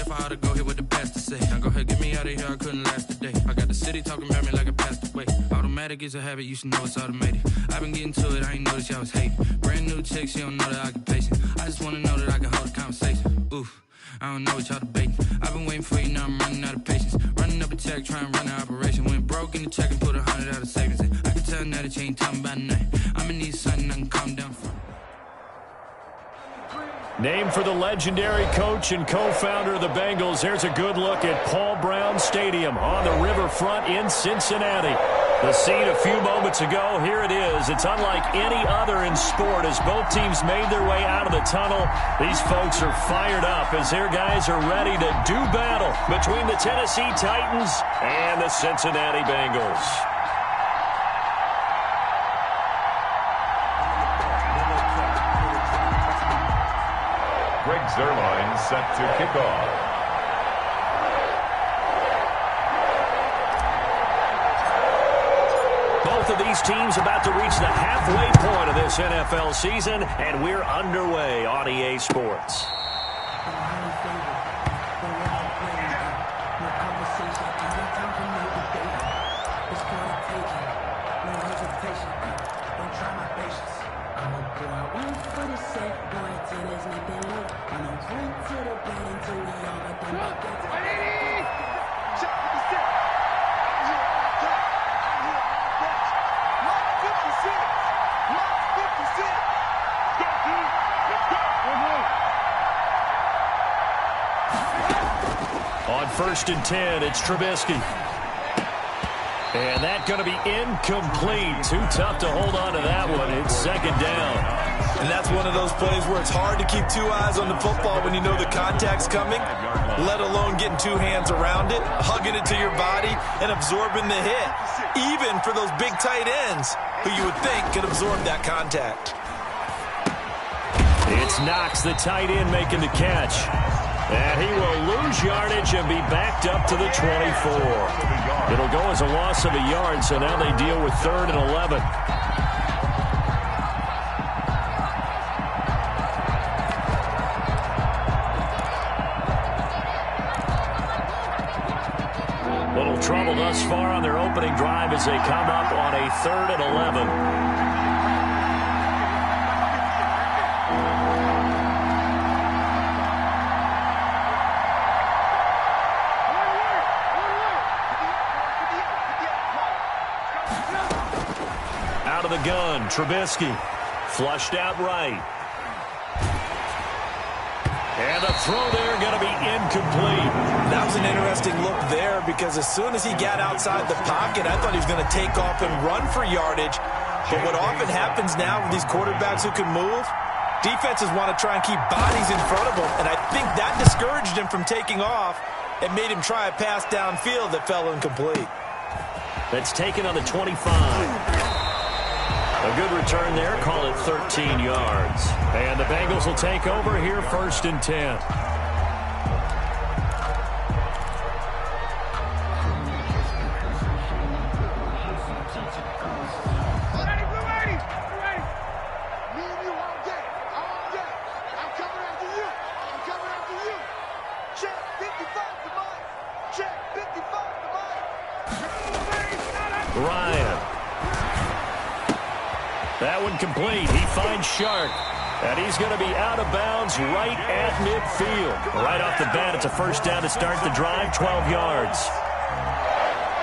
if I ought to go here with the pastor say. Now go ahead, get me out of here, I couldn't last a day. I got the city talking about me like a passed away. Automatic is a habit, you should know it's automated. I've been getting to it, I ain't noticed y'all was hating. Brand new chick, she don't know the occupation. I just wanna know that I can hold a conversation. Oof, I don't know what y'all debating. I've been waiting for you, now I'm running out of patience. Running up a check, trying to run an operation. Went broke in the check and put 100 out of savings in. I can tell now that you ain't talking about nothing. I'ma need something I can calm down for. Named for the legendary coach and co-founder of the Bengals, here's a good look at Paul Brown Stadium on the riverfront in Cincinnati. The scene a few moments ago, here it is. It's unlike any other in sport as both teams made their way out of the tunnel. These folks are fired up as their guys are ready to do battle between the Tennessee Titans and the Cincinnati Bengals. Greg Zuerlein set to kick off. Both of these teams about to reach the halfway point of this NFL season, and we're underway on EA Sports. On 1st and 10, it's Trubisky. And that's going to be incomplete. Too tough to hold on to that one. It's second down. And that's one of those plays where it's hard to keep two eyes on the football when you know the contact's coming, let alone getting two hands around it, hugging it to your body, and absorbing the hit, even for those big tight ends who you would think could absorb that contact. It's Knox, the tight end, making the catch. And he will lose yardage and be backed up to the 24. It'll go as a loss of a yard, so now they deal with 3rd and 11. Little trouble thus far on their opening drive as they come up on a 3rd and 11. Out of the gun, Trubisky. Flushed out right. And the throw there going to be incomplete. That was an interesting look there because as soon as he got outside the pocket, I thought he was going to take off and run for yardage. But what often happens now with these quarterbacks who can move, defenses want to try and keep bodies in front of them. And I think that discouraged him from taking off and made him try a pass downfield that fell incomplete. That's taken on the 25. A good return there. Call it 13 yards. And the Bengals will take over here 1st and 10. Ryan. That one complete. He finds Shark. And he's going to be out of bounds right at midfield. Right off the bat, it's a first down to start the drive, 12 yards.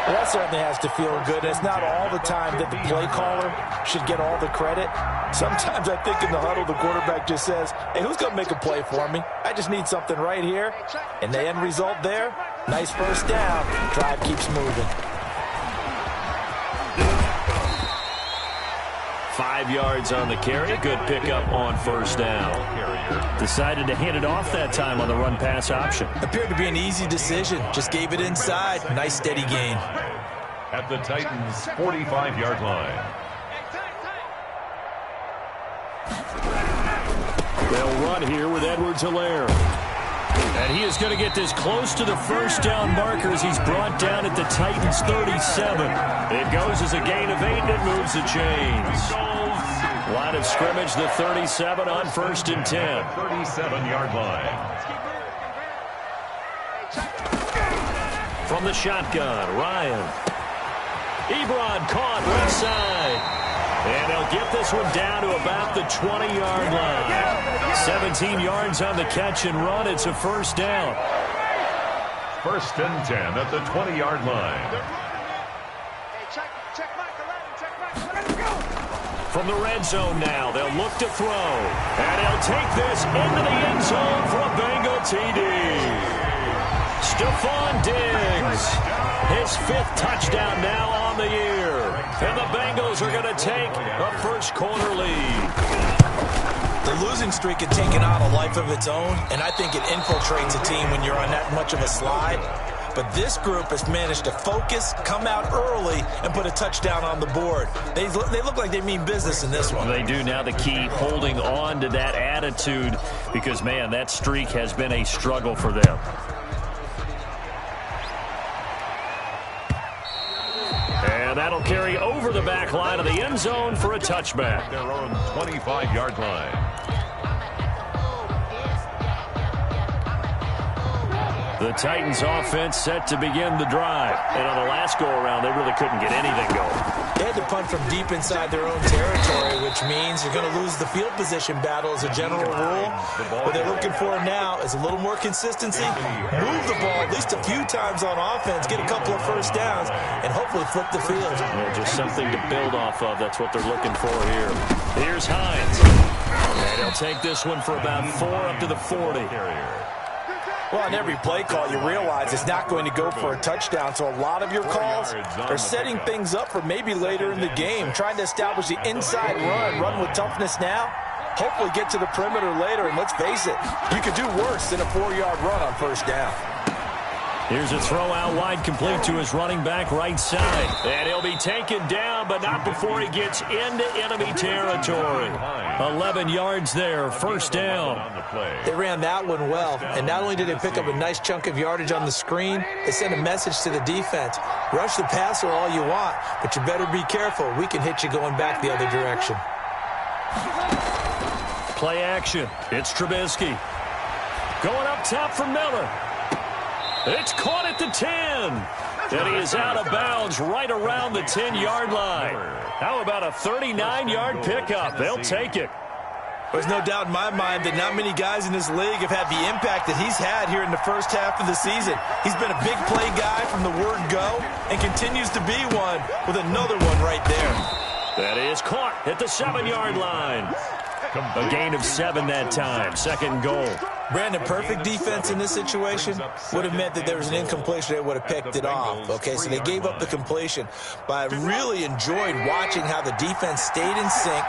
Well, that certainly has to feel good. It's not all the time that the play caller should get all the credit. Sometimes I think in the huddle, the quarterback just says, hey, who's going to make a play for me? I just need something right here. And the end result there, nice first down. Drive keeps moving. 5 yards on the carry. Good pickup on first down. Decided to hand it off that time on the run-pass option. Appeared to be an easy decision. Just gave it inside. Nice steady gain. At the Titans' 45-yard line. They'll run here with Edwards-Helaire. And he is going to get this close to the first down marker as he's brought down at the Titans' 37. It goes as a gain of 8, and it moves the chains. Line of scrimmage, the 37 on 1st and 10. 37-yard line. From the shotgun, Ryan. Ebron caught left side. And they'll get this one down to about the 20-yard line. 17 yards on the catch and run. It's a first down. 1st and 10 at the 20-yard line. From the red zone now, they'll look to throw. And he'll take this into the end zone for a Bengal TD. Stephon Diggs, his 5th touchdown now on the year. And the Bengals are going to take a first-quarter lead. The losing streak had taken on a life of its own, and I think it infiltrates a team when you're on that much of a slide. But this group has managed to focus, come out early, and put a touchdown on the board. They look like they mean business in this one. They do. Now the key, holding on to that attitude, because, man, that streak has been a struggle for them. And that'll carry over the back line of the end zone for a touchback. Their own 25-yard line. The Titans offense set to begin the drive. And on the last go-around, they really couldn't get anything going. They had to punt from deep inside their own territory, which means you're going to lose the field position battle as a general rule. What they're looking for now is a little more consistency, move the ball at least a few times on offense, get a couple of first downs, and hopefully flip the field. Yeah, just something to build off of. That's what they're looking for here. Here's Hines. And he'll take this one for about 4 up to the 40. Well, on every play call, you realize it's not going to go for a touchdown, so a lot of your calls are setting things up for maybe later in the game, trying to establish the inside run with toughness now, hopefully get to the perimeter later, and let's face it, you could do worse than a 4-yard run on first down. Here's a throw out wide, complete to his running back right side. And he'll be taken down, but not before he gets into enemy territory. 11 yards there, first down. They ran that one well, and not only did they pick up a nice chunk of yardage on the screen, they sent a message to the defense. Rush the passer all you want, but you better be careful. We can hit you going back the other direction. Play action. It's Trubisky. Going up top for Miller. It's caught at the 10. And he is out of bounds right around the 10-yard line. How about a 39-yard pickup? They'll take it. There's no doubt in my mind that not many guys in this league have had the impact that he's had here in the first half of the season. He's been a big play guy from the word go and continues to be one with another one right there. That is caught at the 7-yard line. A gain of 7 that time. Second goal. Brandon, perfect defense in this situation would have meant that there was an incompletion. They would have picked it off. Okay, so they gave up the completion. But I really enjoyed watching how the defense stayed in sync,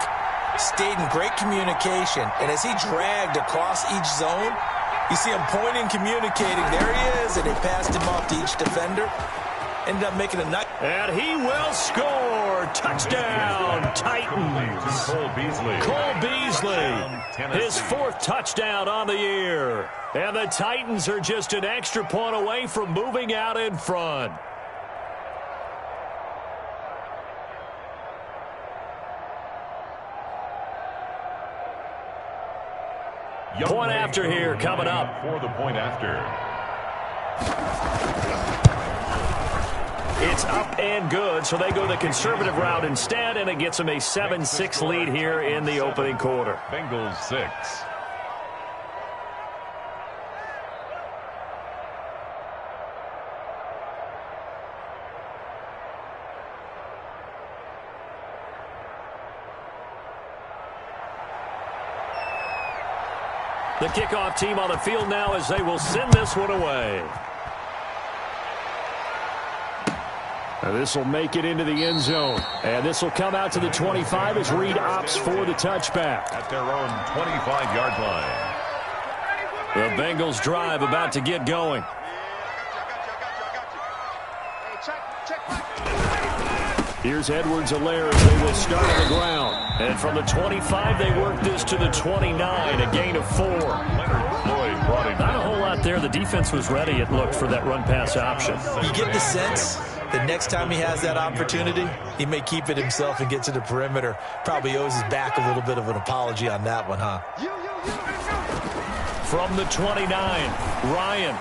stayed in great communication. And as he dragged across each zone, you see him pointing, communicating. There he is, and they passed him off to each defender. Ended up making a nice. And he will score. Touchdown, Titans. Cole Beasley, his 4th touchdown on the year. And the Titans are just an extra point away from moving out in front. Point after here coming up. For the point after. It's up and good, so they go the conservative route instead, and it gets them a 7-6 lead here in the opening quarter. Bengals 6. The kickoff team on the field now as they will send this one away. This will make it into the end zone. And this will come out to the 25 as Reed opts for the touchback. At their own 25-yard line. The Bengals drive about to get going. Here's Edwards-Helaire as they will start on the ground. And from the 25, they work this to the 29, a gain of 4. Not a whole lot there. The defense was ready, it looked, for that run-pass option. You get the sense that next time he has that opportunity, he may keep it himself and get to the perimeter. Probably owes his back a little bit of an apology on that one, huh? From the 29, Ryan.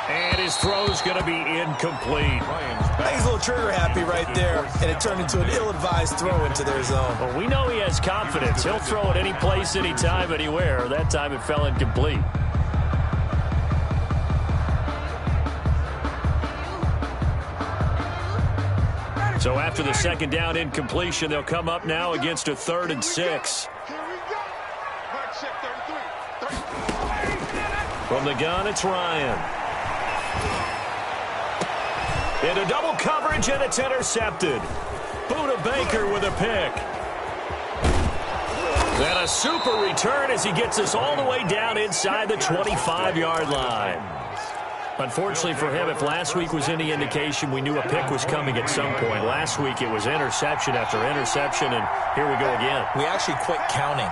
And his throw's going to be incomplete. I think he's a little trigger happy right there, and it turned into an ill-advised throw into their zone. Well, we know he has confidence. He'll throw it any place, anytime, anywhere. That time it fell incomplete. So after the second down incompletion, they'll come up now against a 3rd and 6. From the gun, it's Ryan. Into double coverage, and it's intercepted. Buda Baker with a pick. And a super return as he gets us all the way down inside the 25-yard line. Unfortunately for him, if last week was any indication, we knew a pick was coming at some point. Last week it was interception after interception, and here we go again. We actually quit counting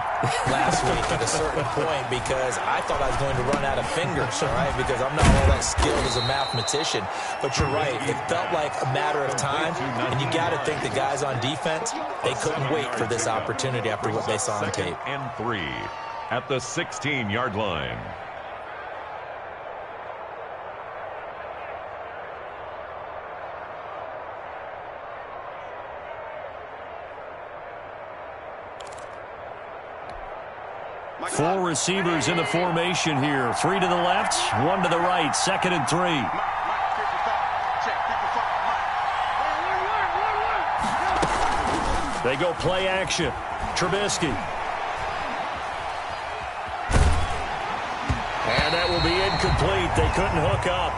last week at a certain point because I thought I was going to run out of fingers, all right, because I'm not all that skilled as a mathematician. But you're right. It felt like a matter of time, and you got to think the guys on defense, they couldn't wait for this opportunity after what they saw on tape. And 3 at the 16-yard line. Four receivers in the formation here. 3 to the left, 1 to the right. 2nd and 3. They go play action. Trubisky. And that will be incomplete. They couldn't hook up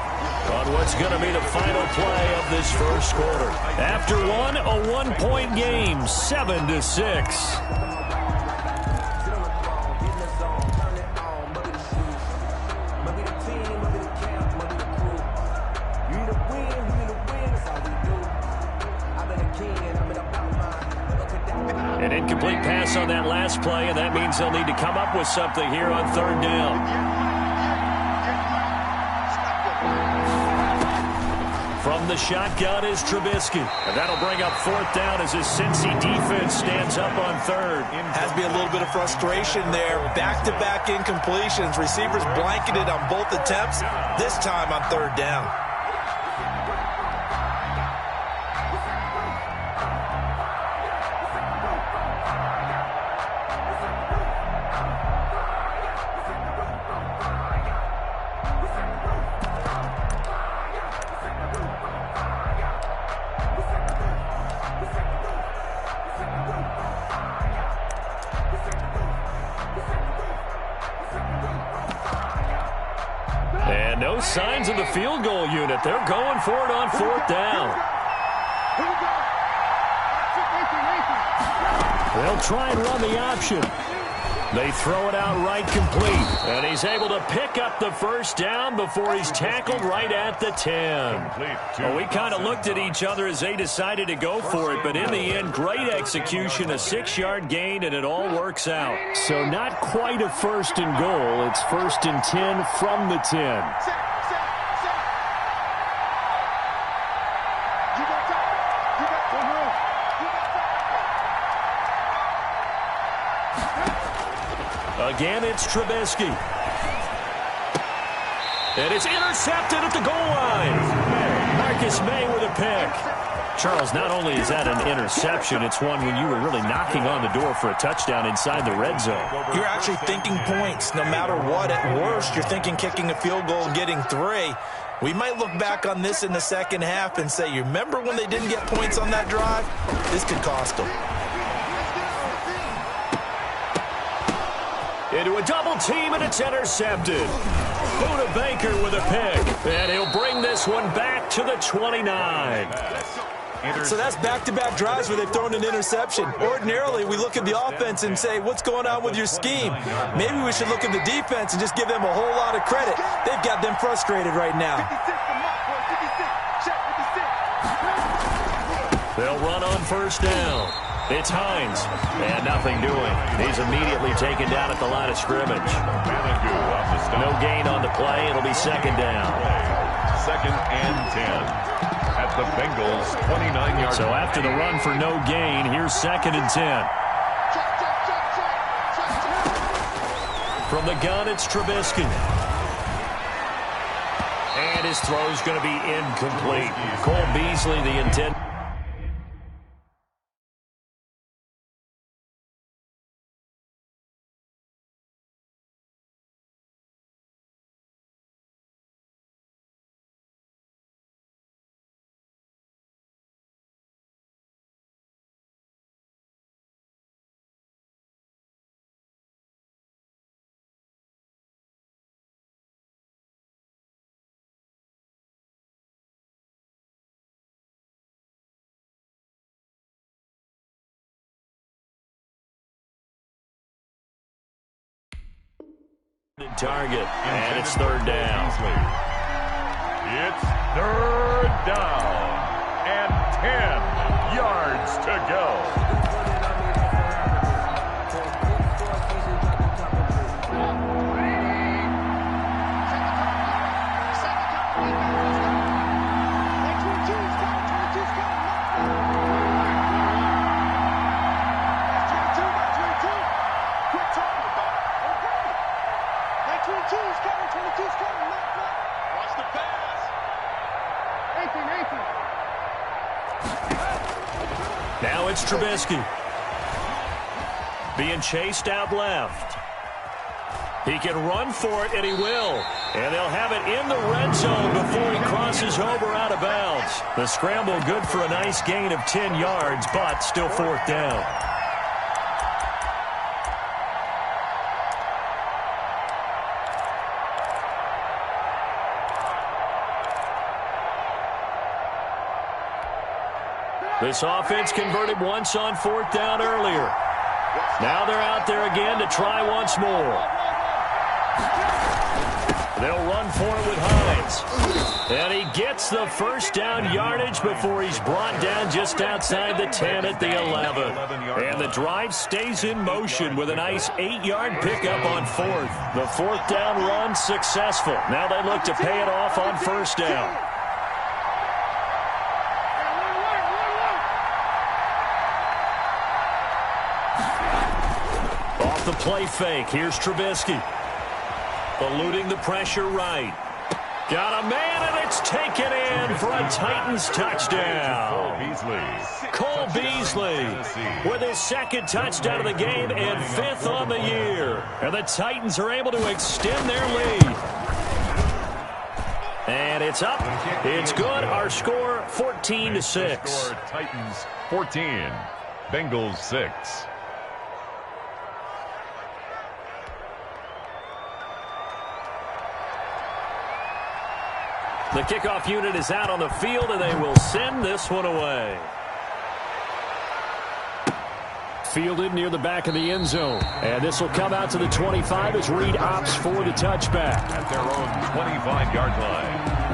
on what's going to be the final play of this first quarter. After one, a 1-point game, 7-6. An incomplete pass on that last play, and that means they'll need to come up with something here on 3rd down. From the shotgun is Trubisky. And that'll bring up 4th down as his Cincy defense stands up on 3rd. Has to be a little bit of frustration there. Back-to-back incompletions. Receivers blanketed on both attempts, this time on 3rd down. And no signs of the field goal unit. They're going for it on 4th down. They'll try and run the option. They throw it out right complete. And he's able to pick up the 1st down before he's tackled right at the 10. Well, we kind of looked at each other as they decided to go for it. But in the end, great execution, a 6-yard gain, and it all works out. So not quite a 1st and goal. It's 1st and 10 from the 10. Again, it's Trubisky. And it's intercepted at the goal line. Marcus May with a pick. Charles, not only is that an interception, it's one when you were really knocking on the door for a touchdown inside the red zone. You're actually thinking points no matter what. At worst, you're thinking kicking a field goal and getting 3. We might look back on this in the second half and say, you remember when they didn't get points on that drive? This could cost them. Into a double team, and it's intercepted. Buda Baker with a pick. And he'll bring this one back to the 29. So that's back-to-back drives where they've thrown an interception. Ordinarily, we look at the offense and say, what's going on with your scheme? Maybe we should look at the defense and just give them a whole lot of credit. They've got them frustrated right now. They'll run on 1st down. It's Hines, and nothing doing. He's immediately taken down at the line of scrimmage. No gain on the play. It'll be 2nd down. 2nd and 10 at the Bengals' 29-yard line. So after the run for no gain, here's 2nd and 10. From the gun, it's Trubisky. And his throw's going to be incomplete. Cole Beasley, the intent. Target, and it's third down. It's third down, and 10 yards to go. Now it's Trubisky. Being chased out left. He can run for it, and he will. And they'll have it in the red zone before he crosses over out of bounds. The scramble good for a nice gain of 10 yards, but still fourth down. This offense converted once on fourth down earlier. Now they're out there again to try once more. They'll run for it with Hines. And he gets the first down yardage before he's brought down just outside the 10 at the 11. And the drive stays in motion with a nice 8-yard pickup on fourth. The fourth down run successful. Now they look to pay it off on first down. The play fake. Here's Trubisky. Eluding the pressure right. Got a man, and it's taken in for a Titans touchdown. Cole Beasley with his second touchdown of the game and fifth on the year. And the Titans are able to extend their lead. And it's up. It's good. Our score 14-6. Titans 14, Bengals 6. The kickoff unit is out on the field, and they will send this one away. Fielded near the back of the end zone. And this will come out to the 25 as Reed opts for the touchback. At their own 25-yard line.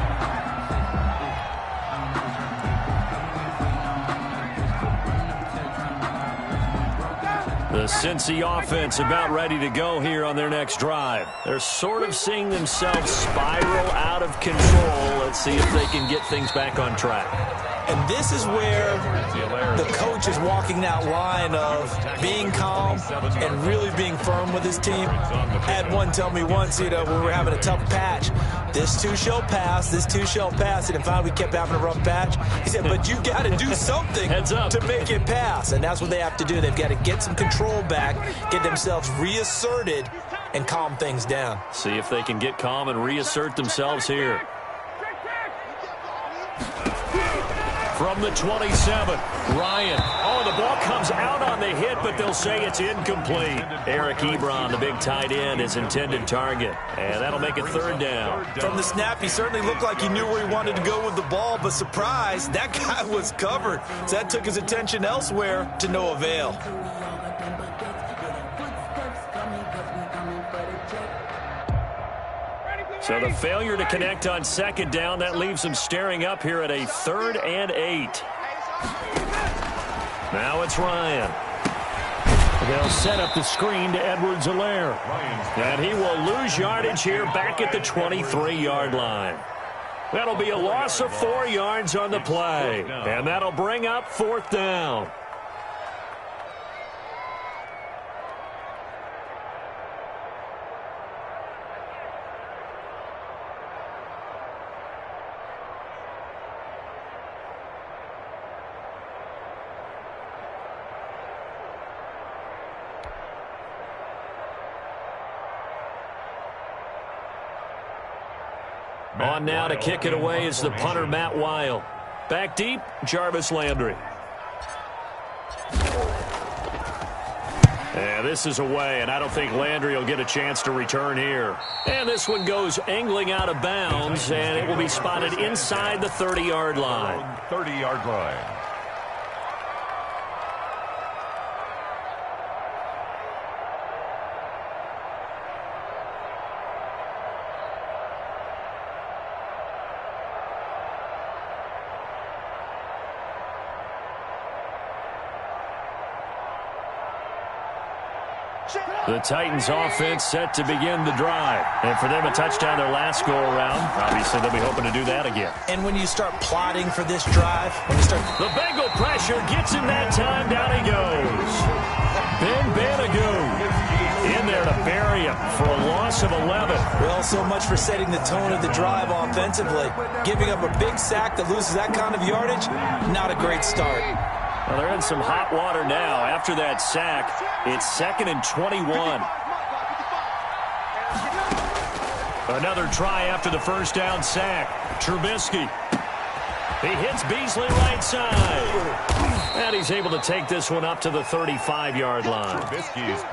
The Cincy offense about ready to go here on their next drive. They're sort of seeing themselves spiral out of control. Let's see if they can get things back on track. And this is where the coach is walking that line of being calm and really being firm with his team. I had one tell me once, when we were having a tough patch, this too shall pass, this too shall pass. And finally we kept having a rough patch. He said, but you got to do something to make it pass. And that's what they have to do. They've got to get some control back, get themselves reasserted, and calm things down. See if they can get calm and reassert themselves here. From the 27, Ryan. Oh, the ball comes out on the hit, but they'll say it's incomplete. Eric Ebron, the big tight end, is intended target. And that'll make it third down. From the snap, he certainly looked like he knew where he wanted to go with the ball, but surprise, that guy was covered. So that took his attention elsewhere to no avail. So the failure to connect on second down, that leaves them staring up here at a 3rd and 8. Now it's Ryan. They'll set up the screen to Edwards-Helaire. And he will lose yardage here back at the 23-yard line. That'll be a loss of 4 yards on the play. And that'll bring up 4th down. On now to kick it away is the punter, Matt Weil. Back deep, Jarvis Landry. And this is away, and I don't think Landry will get a chance to return here. And this one goes angling out of bounds, and it will be spotted inside the 30-yard line. 30-yard line. The Titans offense set to begin the drive. And for them, a touchdown their last go-around. Obviously, they'll be hoping to do that again. And when you start plotting for this drive, The Bengal pressure gets him that time. Down he goes. Ben Banagoo in there to bury him for a loss of 11. Well, so much for setting the tone of the drive offensively. Giving up a big sack that loses that kind of yardage, not a great start. Well, they're in some hot water now. After that sack, it's 2nd and 21. Another try after the first down sack. Trubisky. He hits Beasley right side. And he's able to take this one up to the 35-yard line.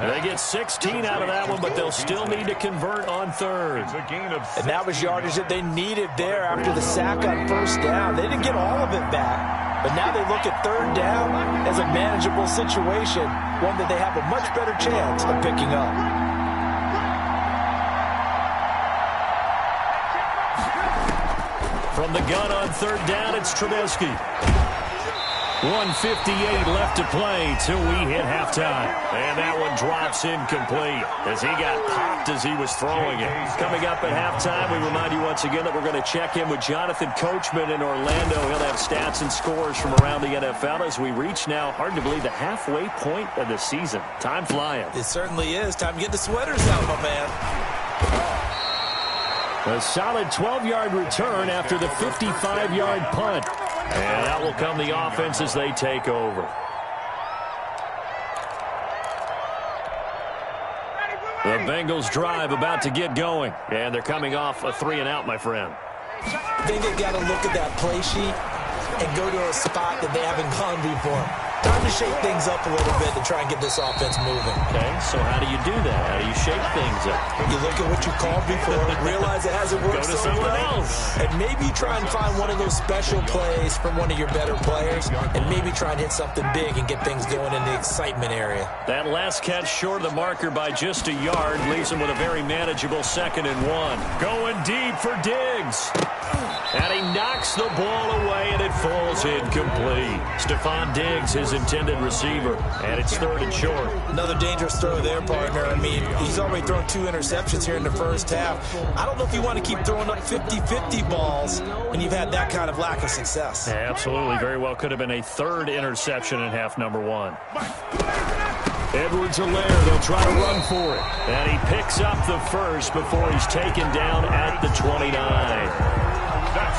They get 16 out of that one, but they'll still need to convert on third. And that was yardage that they needed there after the sack on first down. They didn't get all of it back. But now they look at third down as a manageable situation, one that they have a much better chance of picking up. From the gun on third down, it's Trubisky. 1:58 left to play till we hit halftime. And that one drops incomplete as he got popped as he was throwing it. Coming up at halftime, we remind you once again that we're going to check in with Jonathan Coachman in Orlando. He'll have stats and scores from around the NFL as we reach now, hard to believe, the halfway point of the season. Time flying. It certainly is. Time to get the sweaters out, my man. A solid 12-yard return after the 55-yard punt. And that will come the offense as they take over. The Bengals drive about to get going. And they're coming off a 3-and-out, my friend. I think they've got to look at that play sheet and go to a spot that they haven't gone before. Time to shake things up a little bit to try and get this offense moving. Okay, so how do you do that? How do you shake things up? You look at what you called before, realize it hasn't worked so well, else. and maybe try and find one of those special plays from one of your better players, and maybe try and hit something big and get things going in the excitement area. That last catch short of the marker by just a yard leaves him with a very manageable 2nd and 1. Going deep for Diggs. And he knocks the ball away, and it falls incomplete. Stephon Diggs, his intended receiver, and it's 3rd and short. Another dangerous throw there, partner. I mean, he's already thrown 2 interceptions here in the first half. I don't know if you want to keep throwing up 50-50 balls when you've had that kind of lack of success. Yeah, absolutely. Very well could have been a 3rd interception in half number 1. Edwards-Helaire, they'll try to run for it. And he picks up the first before he's taken down at the 29.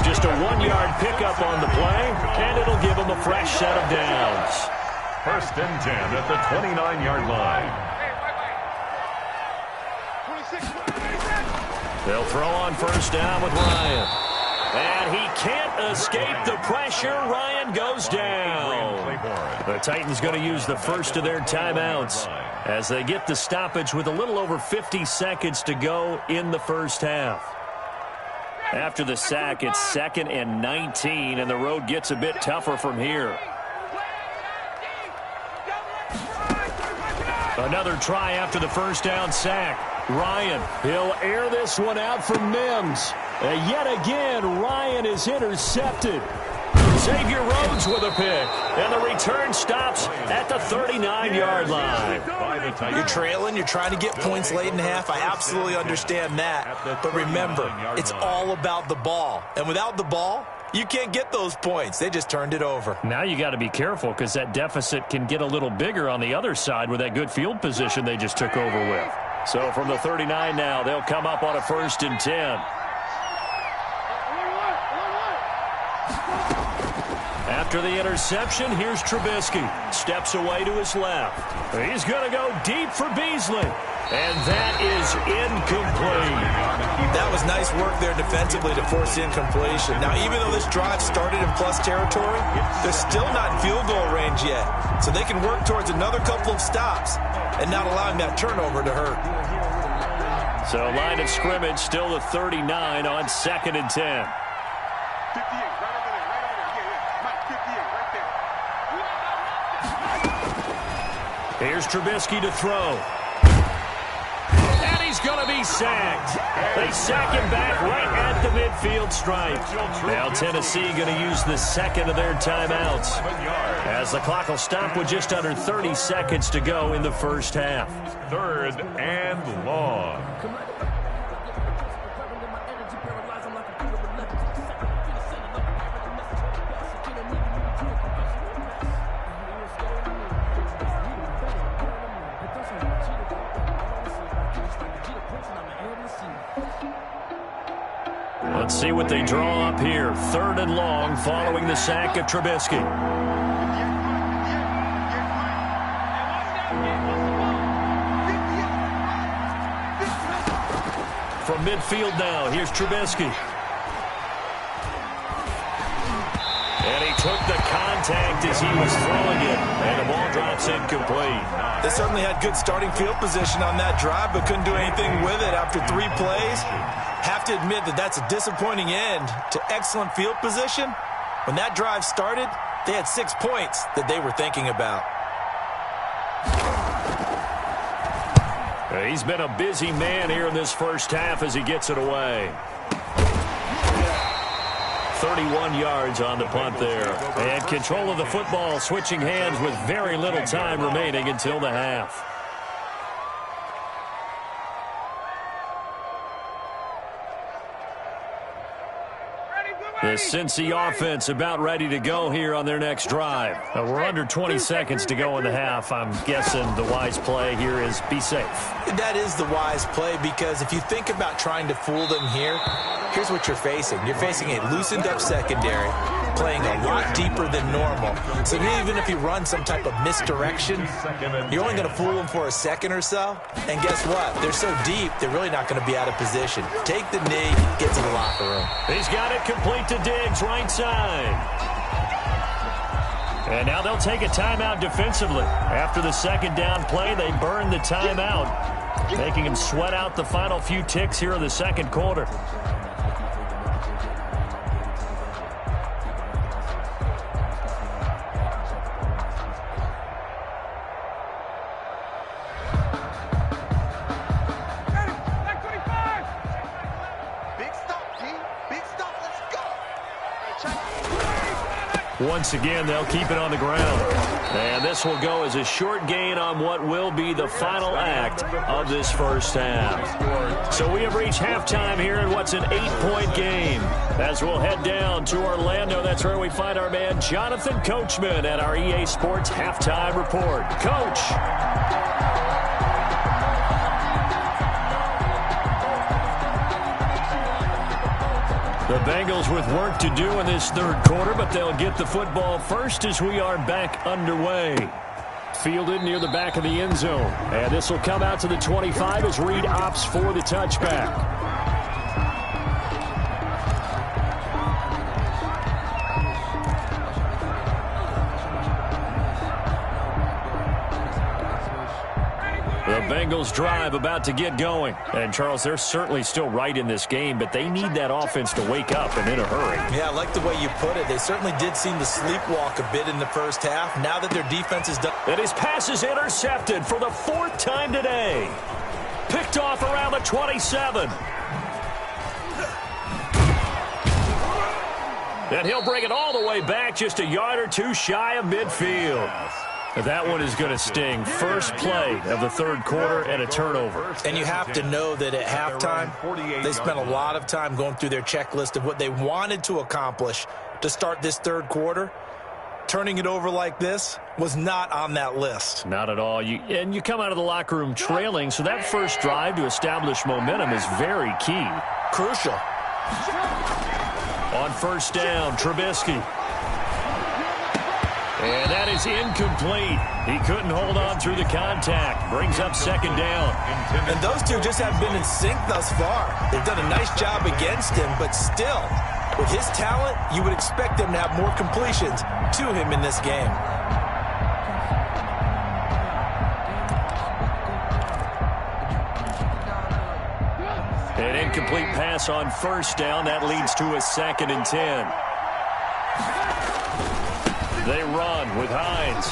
Just a 1-yard pickup on the play, and it'll give him a fresh set of downs. 1st and 10 at the 29-yard line. They'll throw on first down with Ryan. And he can't escape the pressure. Ryan goes down. The Titans going to use the first of their timeouts as they get the stoppage with a little over 50 seconds to go in the first half. After the sack, it's 2nd and 19, and the road gets a bit tougher from here. Another try after the first down sack. Ryan, he'll air this one out for Mims. Yet again, Ryan is intercepted. Xavier Rhodes with a pick. And the return stops at the 39-yard line. You're trailing. You're trying to get points late in half. I absolutely understand that. But remember, it's all about the ball. And without the ball, you can't get those points. They just turned it over. Now you got to be careful because that deficit can get a little bigger on the other side with that good field position they just took over with. So from the 39 now, they'll come up on a 1st and 10. After the interception, here's Trubisky. Steps away to his left. He's going to go deep for Beasley. And that is incomplete. That was nice work there defensively to force the incompletion. Now, even though this drive started in plus territory, they're still not in field goal range yet. So they can work towards another couple of stops and not allowing that turnover to hurt. So line of scrimmage still the 39 on 2nd and 10. 58, right over there, right over there. Yeah. Mike, 58, right there. Here's Trubisky to throw. And he's going to be sacked. They sack him back right at the midfield stripe. Now Tennessee going to use the second of their timeouts, as the clock will stop with just under 30 seconds to go in the first half. 3rd and long. Let's see what they draw up here. 3rd and long following the sack of Trubisky. From midfield now, here's Trubisky. And he took the contact as he was throwing it, and the ball drops incomplete. They certainly had good starting field position on that drive, but couldn't do anything with it after 3 plays. Have to admit that that's a disappointing end to excellent field position. When that drive started, they had 6 points that they were thinking about. He's been a busy man here in this first half as he gets it away. 31 yards on the punt there. And control of the football, switching hands with very little time remaining until the half. The Cincy offense about ready to go here on their next drive. We're under 20 seconds to go in the half. I'm guessing the wise play here is be safe. That is the wise play, because if you think about trying to fool them here, here's what you're facing. You're facing a loosened up secondary, playing a lot deeper than normal. So even if you run some type of misdirection, you're only going to fool them for a second or so. And guess what? They're so deep, they're really not going to be out of position. Take the knee, get to the locker room. He's got it complete to Diggs, right side. And now they'll take a timeout defensively. After the second down play, they burn the timeout, making him sweat out the final few ticks here in the second quarter. Once again, they'll keep it on the ground. And this will go as a short gain on what will be the final act of this first half. So we have reached halftime here in what's an 8-point game. As we'll head down to Orlando, that's where we find our man Jonathan Coachman at our EA Sports Halftime Report. Coach. The Bengals with work to do in this third quarter, but they'll get the football first as we are back underway. Fielded near the back of the end zone. And this will come out to the 25 as Reed opts for the touchback. The Bengals drive about to get going. And, Charles, they're certainly still right in this game, but they need that offense to wake up and in a hurry. Yeah, I like the way you put it. They certainly did seem to sleepwalk a bit in the first half. Now that their defense is done. And his pass is intercepted for the 4th time today. Picked off around the 27. And he'll bring it all the way back, just a yard or two shy of midfield. That one is going to sting. First play of the third quarter and a turnover. And you have to know that at halftime, they spent a lot of time going through their checklist of what they wanted to accomplish to start this third quarter. Turning it over like this was not on that list. Not at all. And you come out of the locker room trailing, so that first drive to establish momentum is very key. Crucial. On first down, Trubisky. And that is incomplete. He couldn't hold on through the contact. Brings up second down. And those two just haven't been in sync thus far. They've done a nice job against him, but still, with his talent, you would expect them to have more completions to him in this game. An incomplete pass on first down. That leads to a 2nd and 10. They run with Hines.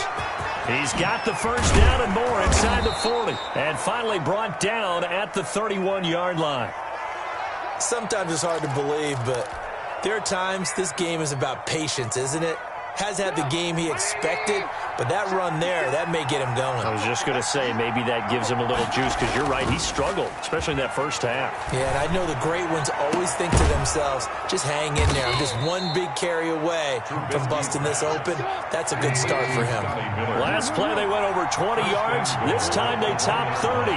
He's got the first down and more inside the 40. And finally brought down at the 31-yard line. Sometimes it's hard to believe, but there are times this game is about patience, isn't it? Has had the game he expected, but that run there, that may get him going. I was just going to say, maybe that gives him a little juice, because you're right, he struggled, especially in that first half. Yeah, and I know the great ones always think to themselves, just hang in there. I'm just one big carry away from busting this open. That's a good start for him. Last play, they went over 20 yards. This time, they topped 30.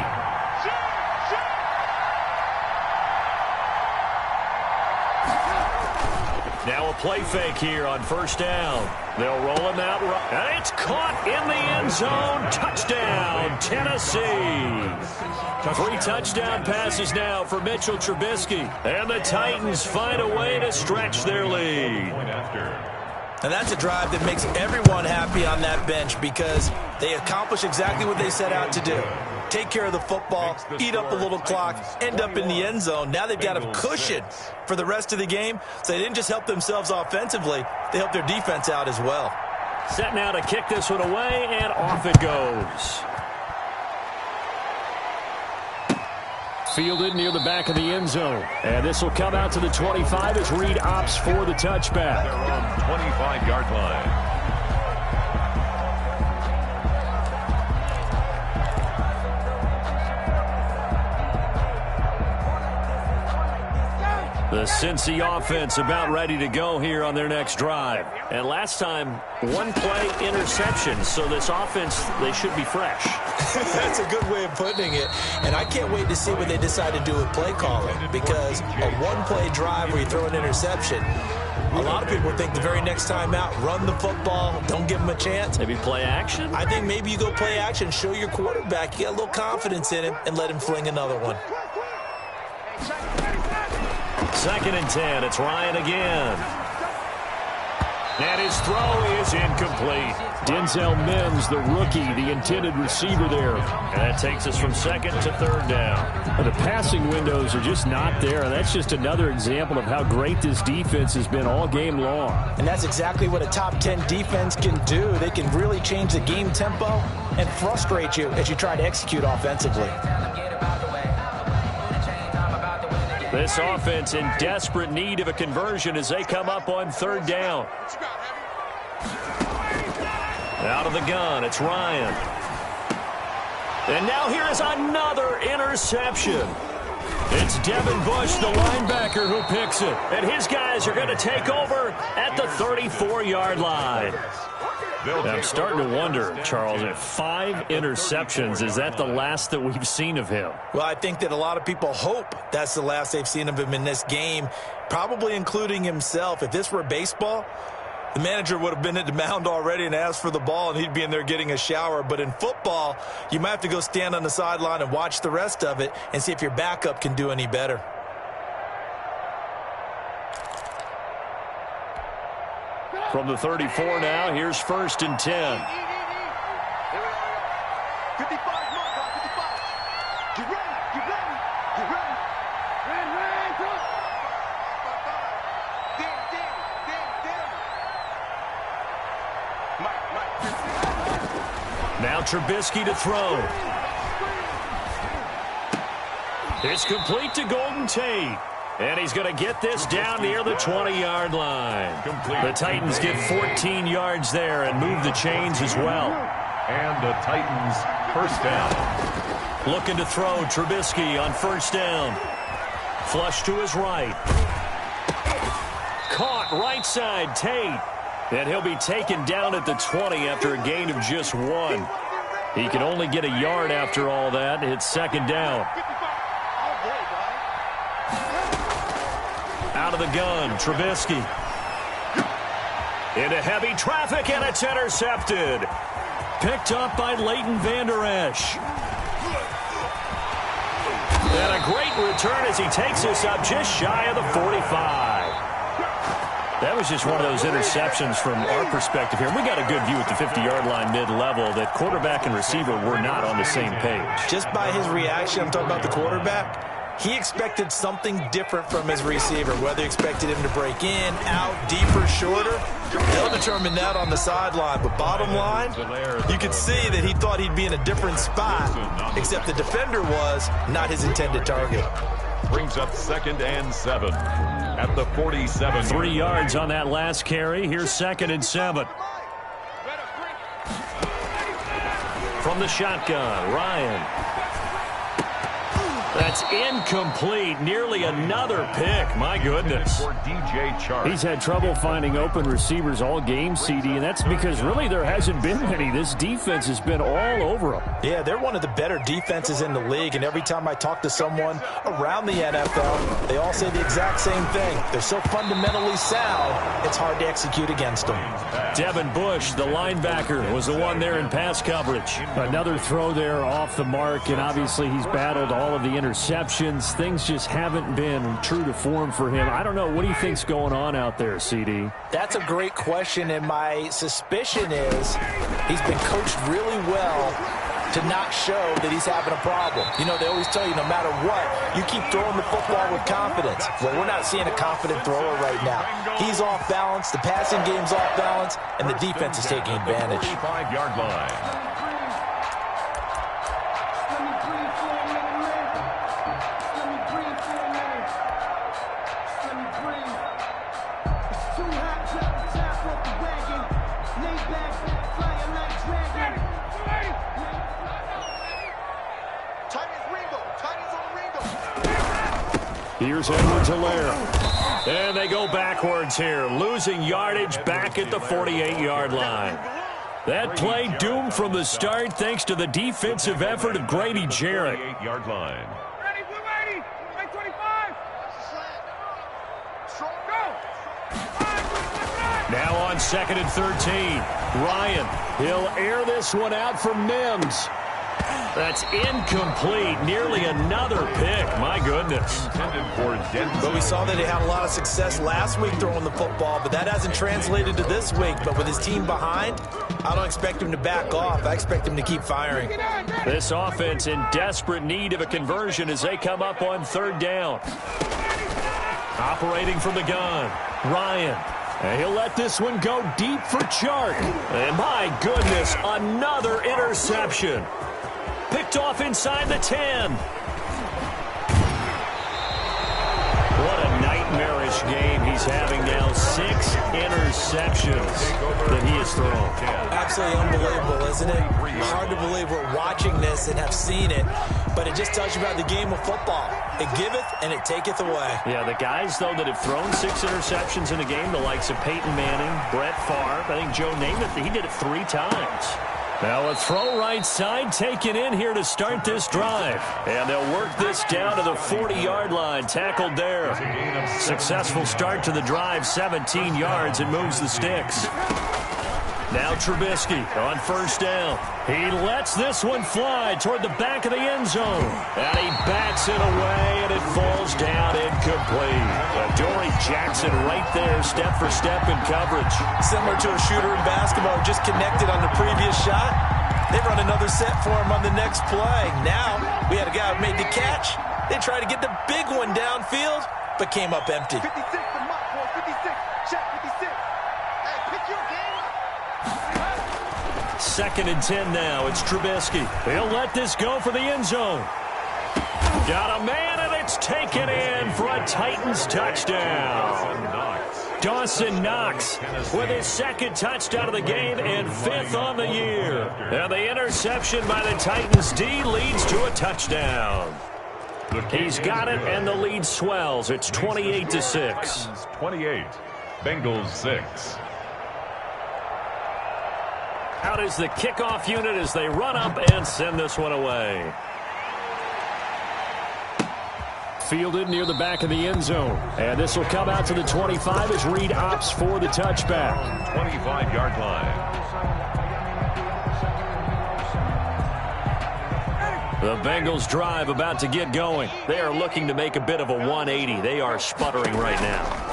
Now a play fake here on first down. They'll roll him out, and it's caught in the end zone. Touchdown, Tennessee. 3 touchdown passes now for Mitchell Trubisky. And the Titans find a way to stretch their lead. And that's a drive that makes everyone happy on that bench because they accomplish exactly what they set out to do. Take care of the football, eat up a little clock, end up in the end zone. Now they've got a cushion for the rest of the game, so they didn't just help themselves offensively, they helped their defense out as well. Set now to kick this one away, and off it goes. Fielded near the back of the end zone. And this will come out to the 25 as Reed opts for the touchback. They're on 25-yard line. The Cincy offense about ready to go here on their next drive. And last time, 1-play interception. So this offense, they should be fresh. That's a good way of putting it. And I can't wait to see what they decide to do with play calling. Because a 1-play drive where you throw an interception, a lot of people think the very next time out, run the football, don't give them a chance. Maybe play action? I think maybe you go play action, show your quarterback you got a little confidence in him, and let him fling another one. 2nd and 10. It's Ryan again. And his throw is incomplete. Denzel Mims, the rookie, the intended receiver there. And that takes us from 2nd to 3rd down. The passing windows are just not there. And that's just another example of how great this defense has been all game long. And that's exactly what a top 10 defense can do. They can really change the game tempo and frustrate you as you try to execute offensively. This offense in desperate need of a conversion as they come up on 3rd down. Out of the gun, it's Ryan. And now here is another interception. It's Devin Bush, the linebacker, who picks it. And his guys are going to take over at the 34-yard line. I'm starting to wonder, Charles, if 5 interceptions, is that the last that we've seen of him? Well, I think that a lot of people hope that's the last they've seen of him in this game, probably including himself. If this were baseball, the manager would have been at the mound already and asked for the ball, and he'd be in there getting a shower. But in football, you might have to go stand on the sideline and watch the rest of it and see if your backup can do any better. From the 34 now, here's 1st and 10. 55, mark on 55. Get ready, get ready, get ready. Ran, go. Mike. Now Trubisky to throw. It's complete to Golden Tate. And he's going to get this down near the 20-yard line. The Titans get 14 yards there and move the chains as well. And the Titans first down. Looking to throw Trubisky on 1st down. Flush to his right. Caught right side Tate. And he'll be taken down at the 20 after a gain of just 1. He can only get a yard after all that. It's 2nd down. Out of the gun, Trubisky. Into heavy traffic, and it's intercepted. Picked up by Leighton Vander Esch. And a great return as he takes us up just shy of the 45. That was just one of those interceptions from our perspective here. We got a good view at the 50-yard line mid-level that quarterback and receiver were not on the same page. Just by his reaction, I'm talking about the quarterback, he expected something different from his receiver, whether he expected him to break in, out, deeper, shorter. They'll determine that on the sideline. But bottom line, you could see that he thought he'd be in a different spot, except the defender was not his intended target. Brings up 2nd and 7 at the 47. 3 yards on that last carry. Here's 2nd and 7. From the shotgun, Ryan. That's incomplete. Nearly another pick. My goodness. For DJ Chark. He's had trouble finding open receivers all game, CD, and that's because really there hasn't been many. This defense has been all over them. Yeah, they're one of the better defenses in the league, and every time I talk to someone around the NFL, they all say the exact same thing. They're so fundamentally sound, it's hard to execute against them. Devin Bush, the linebacker, was the one there in pass coverage. Another throw there off the mark, and obviously he's battled all of the interceptions. Things just haven't been true to form for him. I don't know. What do you think's going on out there, CD? That's a great question, and my suspicion is he's been coached really well to not show that he's having a problem. You know, they always tell you no matter what, you keep throwing the football with confidence. Well, we're not seeing a confident thrower right now. He's off balance, the passing game's off balance, and the defense is taking advantage. 5-yard line. Here's Edwards-Helaire. And they go backwards here, losing yardage back at the 48-yard line. That play doomed from the start thanks to the defensive effort of Grady Jarrett. 8-yard line. Ready, blue 80, 25. Now on 2nd and 13. Ryan, he'll air this one out for Mims. That's incomplete. Nearly another pick. My goodness. But we saw that he had a lot of success last week throwing the football, but that hasn't translated to this week. But with his team behind, I don't expect him to back off. I expect him to keep firing. This offense in desperate need of a conversion as they come up on 3rd down. Operating from the gun, Ryan. And he'll let this one go deep for Chark. And my goodness, another interception. Picked off inside the 10. What a nightmarish game he's having now. 6 interceptions that he has thrown. Absolutely unbelievable, isn't it? Hard to believe we're watching this and have seen it, but it just tells you about the game of football. It giveth and it taketh away. Yeah, the guys, though, that have thrown 6 interceptions in a game, the likes of Peyton Manning, Brett Favre, I think Joe Namath, he did it 3 times. Now a throw right side taken in here to start this drive. And they'll work this down to the 40-yard line. Tackled there. Successful start to the drive, 17 yards, and moves the sticks. Now Trubisky on 1st down. He lets this one fly toward the back of the end zone. And he bats it away, and it falls down incomplete. Dory Jackson right there, step for step in coverage. Similar to a shooter in basketball, just connected on the previous shot. They run another set for him on the next play. Now, we had a guy who made the catch. They tried to get the big one downfield, but came up empty. 56 for Mike, boy, 56. Check 56. Hey, pick your game up. 2nd and 10 now. It's Trubisky. He'll let this go for the end zone. Got a man, and it's taken in for a Titans touchdown. Dawson Knox with his 2nd touchdown of the game and 5th on the year. And the interception by the Titans D leads to a touchdown. He's got it, and the lead swells. It's 28-6. 28. Bengals 6. Out is the kickoff unit as they run up and send this one away. Fielded near the back of the end zone. And this will come out to the 25 as Reed opts for the touchback. 25-yard line. The Bengals drive about to get going. They are looking to make a bit of a 180. They are sputtering right now.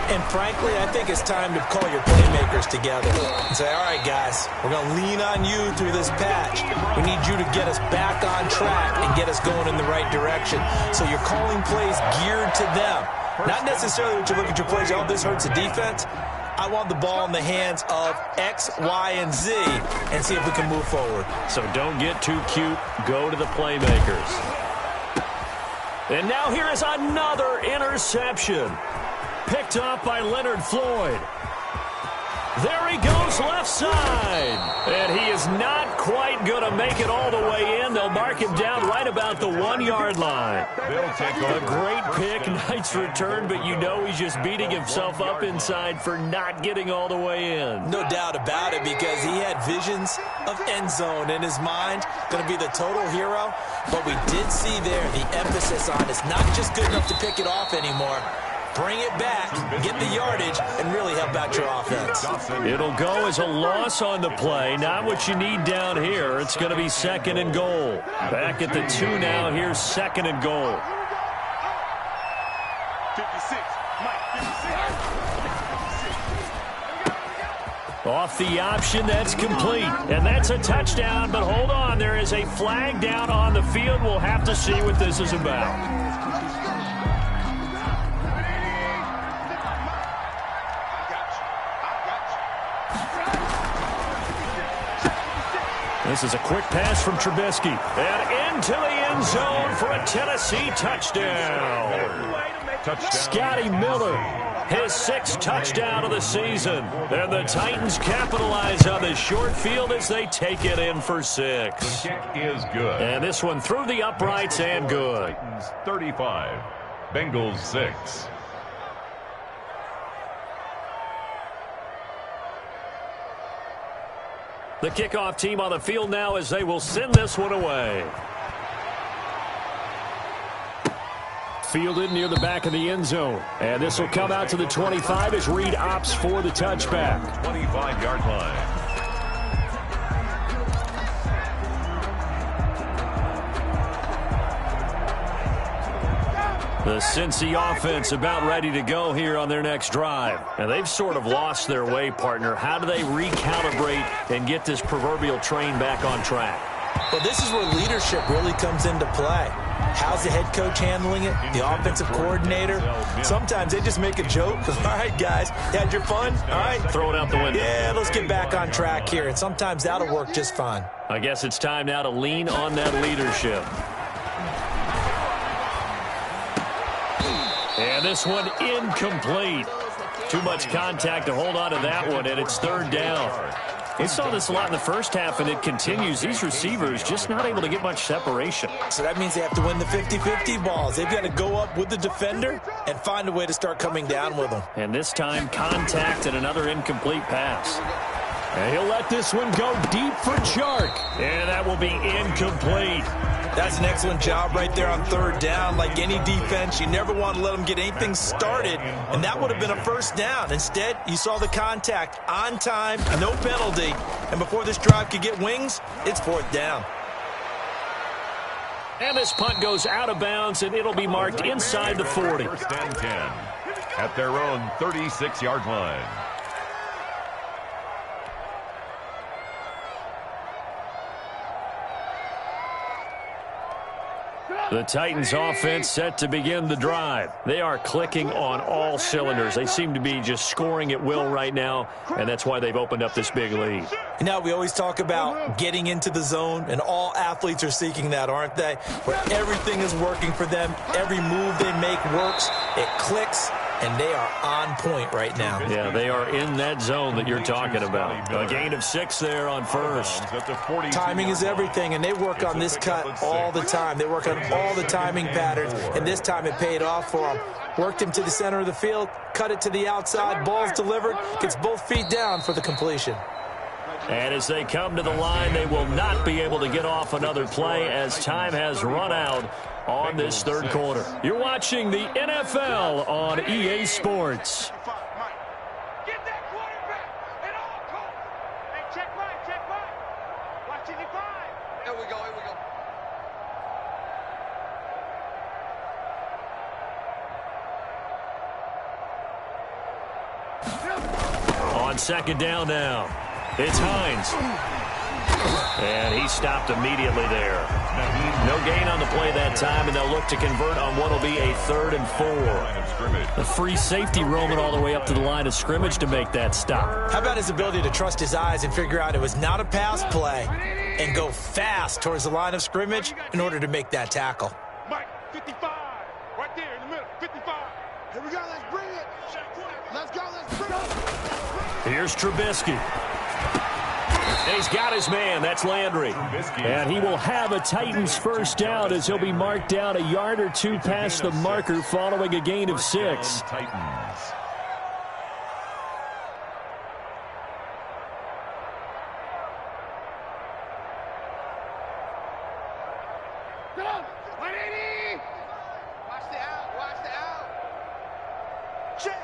And frankly, I think it's time to call your playmakers together and say, all right, guys, we're going to lean on you through this patch. We need you to get us back on track and get us going in the right direction. So you're calling plays geared to them. Not necessarily what you look at your plays, oh, this hurts the defense. I want the ball in the hands of X, Y, and Z and see if we can move forward. So don't get too cute. Go to the playmakers. And now here is another interception. Picked off by Leonard Floyd. There he goes left side. And he is not quite going to make it all the way in. They'll mark him down right about the 1-yard line. A great pick, nice return, but you know he's just beating himself up inside for not getting all the way in. No doubt about it, because he had visions of end zone in his mind. Going to be the total hero. But we did see there the emphasis on it's not just good enough to pick it off anymore. Bring it back, get the yardage, and really help out your offense. It'll go as a loss on the play. Not what you need down here. It's going to be 2nd and goal. Back at the 2 now. Here's 2nd and goal. 56. Mike, 56. Off the option, that's complete. And that's a touchdown, but hold on. There is a flag down on the field. We'll have to see what this is about. This is a quick pass from Trubisky. And into the end zone for a Tennessee touchdown. Scotty Miller, his 6th touchdown of the season. And the Titans capitalize on the short field as they take it in for 6. The kick is good. And this one through the uprights and good. Titans 35, Bengals 6. The kickoff team on the field now as they will send this one away. Fielded near the back of the end zone. And this will come out to the 25 as Reed opts for the touchback. 25-yard line. The Cincy offense about ready to go here on their next drive. And they've sort of lost their way, partner. How do they recalibrate and get this proverbial train back on track? Well, this is where leadership really comes into play. How's the head coach handling it? The offensive coordinator? Sometimes they just make a joke. All right, guys, you had your fun? All right. Throw it out the window. Yeah, let's get back on track here. And sometimes that'll work just fine. I guess it's time now to lean on that leadership. And this one incomplete. Too much contact to hold on to that one, and it's 3rd down. We saw this a lot in the first half, and it continues. These receivers just not able to get much separation. So that means they have to win the 50-50 balls. They've got to go up with the defender and find a way to start coming down with them. And this time, contact and another incomplete pass. And he'll let this one go deep for Chark. And that will be incomplete. That's an excellent job right there on 3rd down. Like any defense, you never want to let them get anything started, and that would have been a 1st down. Instead, you saw the contact on time, no penalty, and before this drive could get wings, it's 4th down. And this punt goes out of bounds, and it'll be marked inside the 40. 1st and 10 at their own 36-yard line. The Titans offense set to begin the drive. They are clicking on all cylinders. They seem to be just scoring at will right now, and that's why they've opened up this big lead. You know, we always talk about getting into the zone, and all athletes are seeking that, aren't they? Where everything is working for them. Every move they make works. It clicks, and they are on point right now. Yeah, they are in that zone that you're talking about. A gain of 6 there on 1st. Timing is everything, and they work on this cut all the time. They work on all the timing patterns, and this time it paid off for them. Worked him to the center of the field, cut it to the outside, ball's delivered, gets both feet down for the completion. And as they come to the line, they will not be able to get off another play as time has run out on this third quarter. You're watching the NFL on EA Sports. Get that quarterback and all coach. Hey, check right, check right. Watch it, 5. Here we go, here we go. On second down now, it's Hines. And he stopped immediately there. No gain on the play that time, and they'll look to convert on what will be a 3rd and 4. A free safety roaming all the way up to the line of scrimmage to make that stop. How about his ability to trust his eyes and figure out it was not a pass play and go fast towards the line of scrimmage in order to make that tackle? Mike, 55. Right there in the middle, 55. Here we go, let's bring it. Let's go, let's bring it. Here's Trubisky. And he's got his man. That's Landry. And he will have a Titans first down as he'll be marked down a yard or two past the marker following a gain of 6. Titans. Go, 180. Watch the out, watch the out. Check.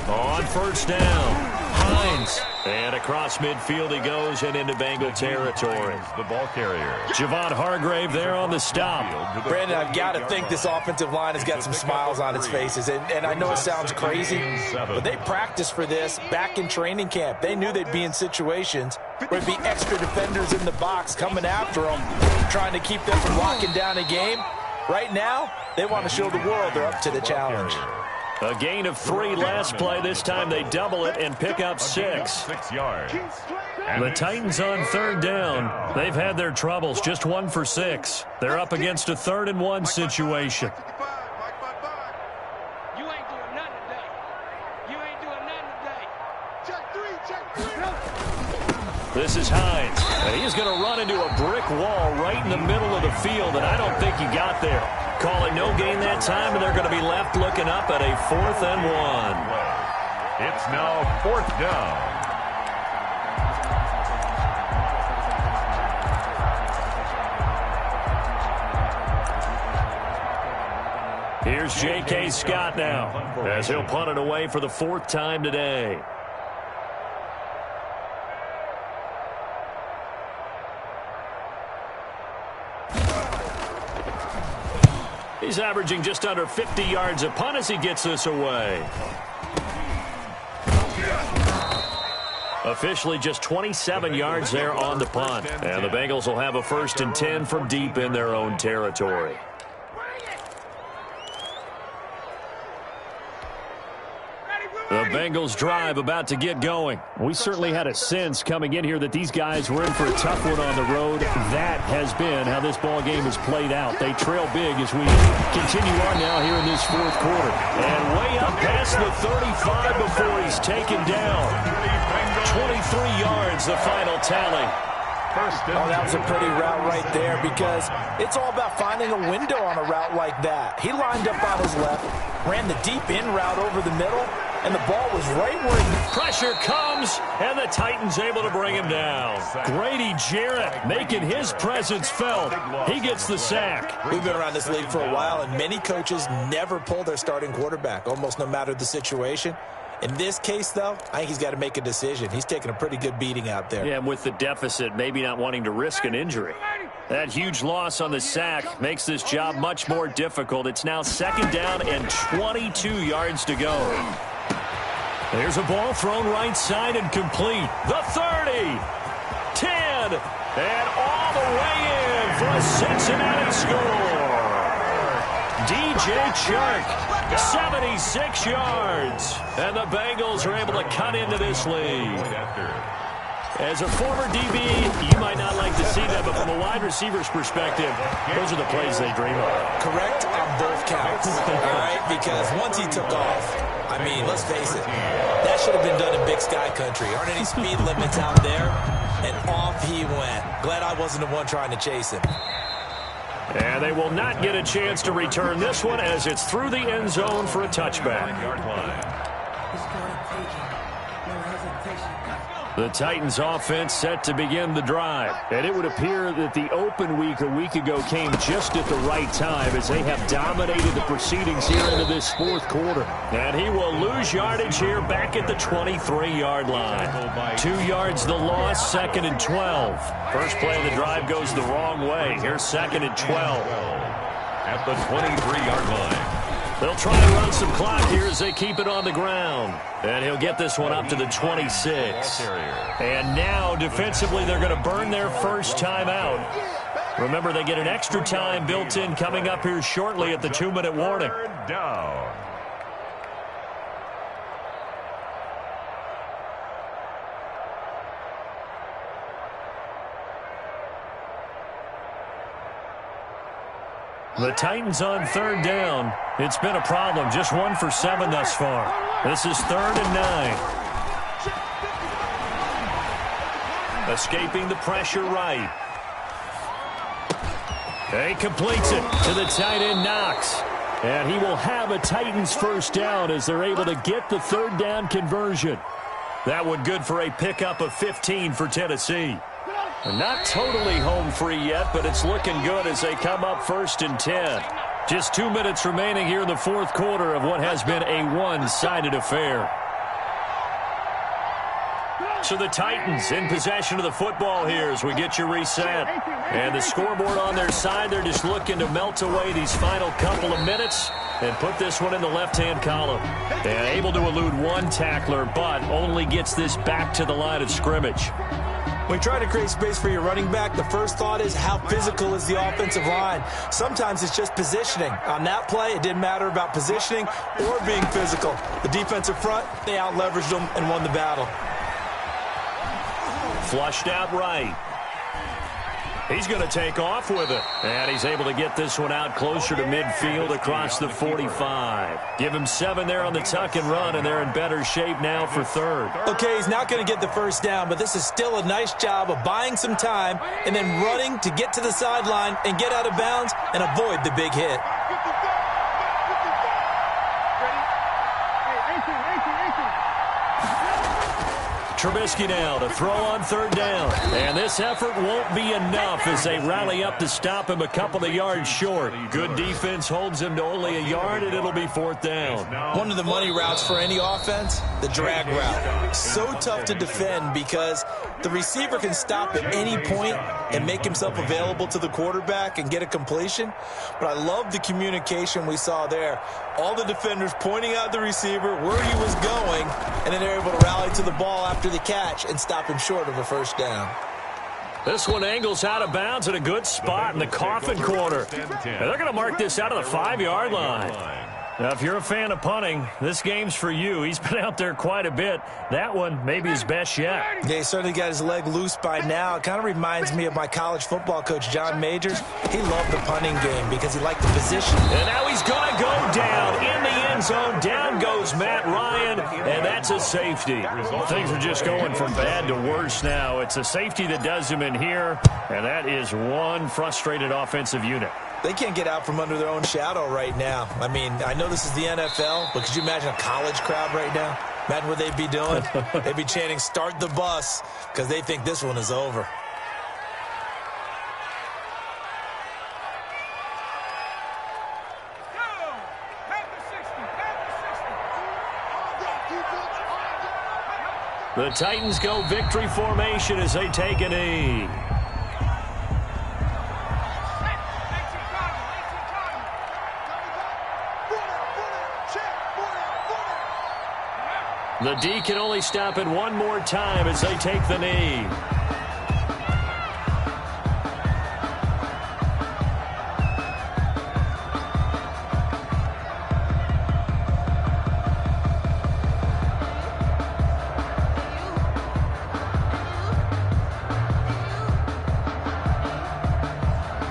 On first down, Hines. And across midfield he goes and into Bengal territory. The ball carrier. Javon Hargrave there on the stop. Brandon, I've got to think this offensive line has got some smiles on its faces. And I know it sounds crazy, but they practiced for this back in training camp. They knew they'd be in situations where there'd be extra defenders in the box coming after them, trying to keep them from locking down a game. Right now, they want to show the world they're up to the challenge. A gain of 3 last play. This time they double it and pick up 6. 6 yards. The Titans on third down. They've had their troubles, just 1 for 6. They're up against a 3rd and 1 situation. You ain't doing nothing today. You ain't doing nothing today. Check 3, check 3. This is Hines. And he's going to run into a brick wall right in the middle of the field, and I don't think he got there. Call it no gain that time, and they're going to be left looking up at a 4th and 1. It's now 4th down. Here's J.K. Scott now, as he'll punt it away for the 4th time today. He's averaging just under 50 yards a punt as he gets this away. Officially just 27 yards there on the punt. And the Bengals will have a 1st and 10 from deep in their own territory. The Bengals drive about to get going. We certainly had a sense coming in here that these guys were in for a tough one on the road. That has been how this ball game has played out. They trail big as we continue on now here in this 4th quarter. And way up past the 35 before he's taken down. 23 yards, the final tally. Oh, that was a pretty route right there because it's all about finding a window on a route like that. He lined up on his left, ran the deep in route over the middle, and the ball was right where he... Pressure comes, and the Titans able to bring him down. Grady Jarrett making his presence felt. He gets the sack. We've been around this league for a while, and many coaches never pull their starting quarterback, almost no matter the situation. In this case, though, I think he's got to make a decision. He's taking a pretty good beating out there. Yeah, and with the deficit, maybe not wanting to risk an injury. That huge loss on the sack makes this job much more difficult. It's now 2nd down and 22 yards to go. There's a ball thrown right side and complete. The 30, 10, and all the way in for a Cincinnati score. DJ Chark, 76 yards. And the Bengals are able to cut into this lead. As a former DB, you might not like to see that, but from a wide receiver's perspective, those are the plays they dream of. Correct on both counts, all right? Because once he took off, I mean, let's face it, that should have been done in Big Sky Country. Aren't any speed limits out there? And off he went. Glad I wasn't the one trying to chase him. And they will not get a chance to return this one as it's through the end zone for a touchback. Let's go. The Titans offense set to begin the drive. And it would appear that the open week a week ago came just at the right time as they have dominated the proceedings here into this fourth quarter. And he will lose yardage here back at the 23-yard line. 2 yards the loss, 2nd and 12. First play of the drive goes the wrong way. Here's 2nd and 12. At the 23-yard line. They'll try to run some clock here as they keep it on the ground. And he'll get this one up to the 26. And now, defensively, they're going to burn their first time out. Remember, they get an extra time built in coming up here shortly at the 2-minute warning. Third down. The Titans on 3rd down. It's been a problem. Just 1 for 7 thus far. This is 3rd and 9. Escaping the pressure right. He completes it to the tight end, Knox. And he will have a Titans first down as they're able to get the 3rd down conversion. That one good for a pickup of 15 for Tennessee. Not totally home free yet, but it's looking good as they come up 1st and 10. Just 2 minutes remaining here in the fourth quarter of what has been a one-sided affair. So the Titans in possession of the football here as we get you reset. And the scoreboard on their side, they're just looking to melt away these final couple of minutes and put this one in the left-hand column. And able to elude one tackler, but only gets this back to the line of scrimmage. When you try to create space for your running back, the first thought is how physical is the offensive line. Sometimes it's just positioning. On that play, it didn't matter about positioning or being physical. The defensive front, they out-leveraged them and won the battle. Flushed out right. He's going to take off with it. And he's able to get this one out closer to midfield across the 45. Give him 7 there on the tuck and run, and they're in better shape now for 3rd. Okay, he's not going to get the first down, but this is still a nice job of buying some time and then running to get to the sideline and get out of bounds and avoid the big hit. Trubisky now to throw on 3rd down. And this effort won't be enough as they rally up to stop him a couple of yards short. Good defense holds him to only a yard, and it'll be 4th down. One of the money routes for any offense, the drag route. So tough to defend because the receiver can stop at any point and make himself available to the quarterback and get a completion. But I love the communication we saw there. All the defenders pointing out the receiver, where he was going, and then they're able to rally to the ball after the catch and stop him short of a first down. This one angles out of bounds at a good spot in the coffin corner. And they're going to mark this out of the 5-yard line. Now, if you're a fan of punting, this game's for you. He's been out there quite a bit. That one maybe his best yet. Yeah, he certainly got his leg loose by now. It kind of reminds me of my college football coach, John Majors. He loved the punting game because he liked the position. And now he's going to go down in the end zone. Down goes Matt Ryan, and that's a safety. Things are just going from bad to worse now. It's a safety that does him in here, and that is one frustrated offensive unit. They can't get out from under their own shadow right now. I mean, I know this is the NFL, but could you imagine a college crowd right now? Imagine what they'd be doing. They'd be chanting, "Start the bus," because they think this one is over. The Titans go victory formation as they take a knee. The D can only stop it one more time as they take the knee.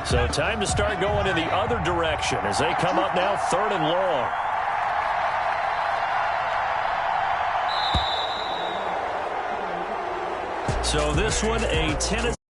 So time to start going in the other direction as they come up now 3rd and long. So this one, a Tennessee.